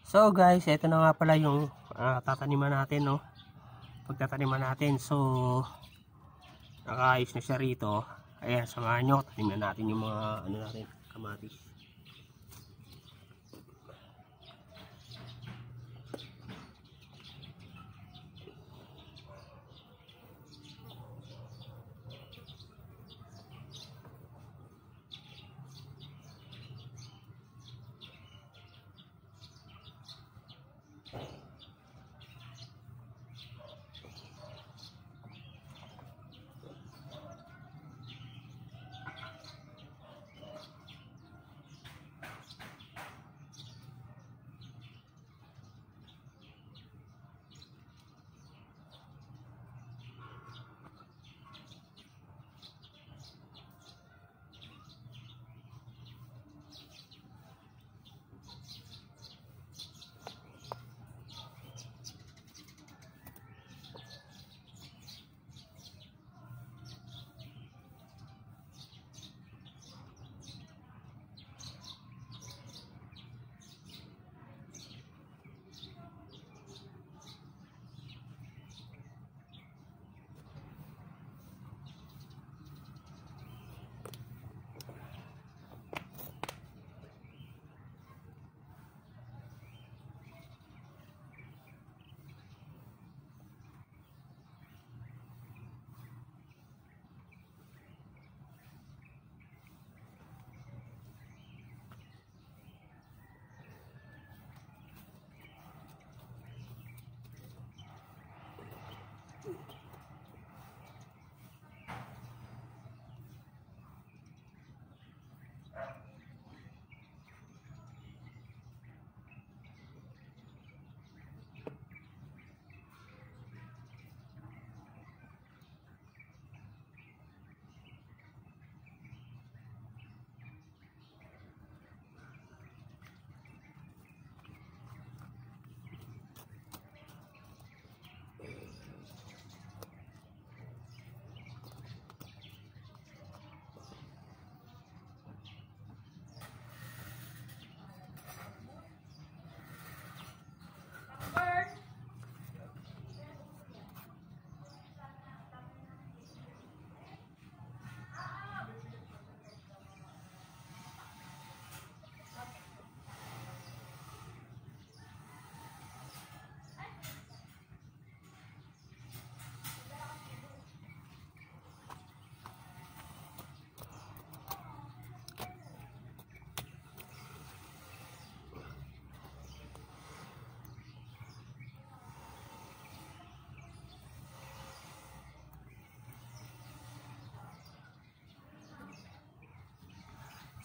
So guys, ito na nga pala yung tataniman natin, no? Pagtataniman natin. So nakaayos na siya rito. Ayan, samahan nyo. Taniman natin yung mga ano natin, kamatis.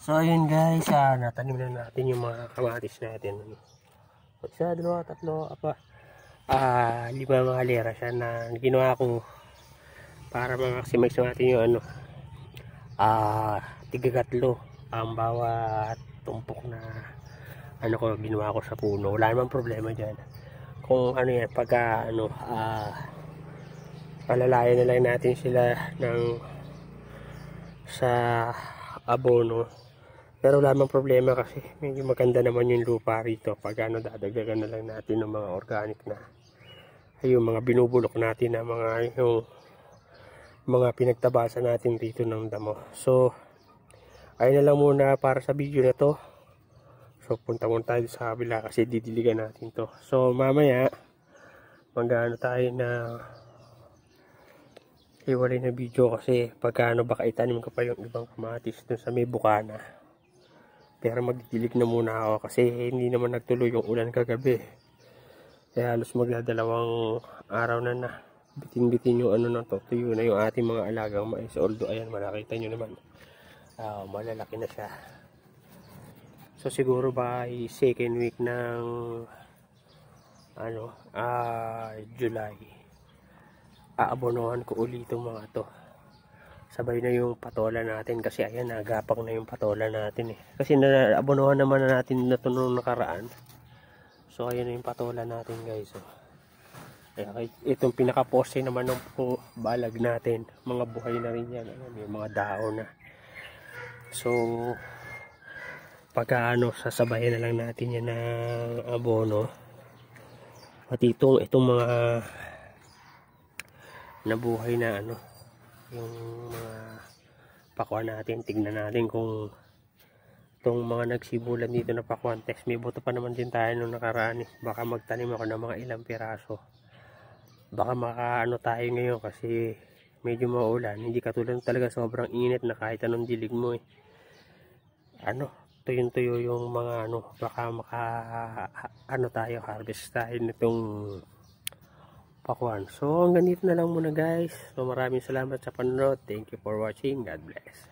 So ayun guys, natanim na natin yung mga kamatis natin. Isa, dalawa, tatlo, apa. 5 mga lera siya na ginawa ko para ma-maximize natin yung ano. Tiga-3 ang bawat tumpok na ano ko ginawa ko sa puno. Wala namang problema diyan. Kung ano yan, pagka ano palalayan na lang natin sila ng sa abono. Pero wala namang problema kasi medyo maganda naman yung lupa rito. Pag ano, dadagdagan na lang natin ng mga organic na yung mga binubulok natin na yung mga pinagtabasan natin dito ng damo. So ayun na lang muna para sa video na to. So punta muna tayo sa kabila kasi didiligan natin to. So mamaya mag-ano tayo na hiwalay na video kasi pagka ano baka itanim ko pa yung ibang kamatis dun sa may bukana. Pero magdidilig na muna ako kasi hindi naman nagtuloy yung ulan kagabi. Kaya halos magdadalawang araw na bitin-bitin yung ano na to. Tuyo na yung ating mga alagang mais. Although ayan, makikita nyo naman. Malalaki na siya. So siguro by second week ng July, aabonohan ko ulit itong mga to. Sabay na yung patola natin kasi ayan, nagapang na yung patola natin eh. Kasi naabonohan naman na natin na ito nung nakaraan. So ayan na yung patola natin guys. So, ayan, itong pinaka-poste naman ng balag natin. Mga buhay na rin yan. Ayan, yung mga dahon na. So pagka sasabayan na lang natin yan ng abono. Pati itong mga nabuhay na yung mga pakuan natin, tignan natin kung itong mga nagsibulan dito na pakuan test. May buto pa naman din tayo nung nakaraan baka magtanim ako ng mga ilang piraso, baka tayo ngayon kasi medyo maulan, hindi katulad talaga sobrang init na kahit anong dilig mo tuyong-tuyo yung mga baka tayo harvest tayo nitong pakuan. So hanggang dito na lang muna guys. So maraming salamat sa panonood. Thank you for watching. God bless.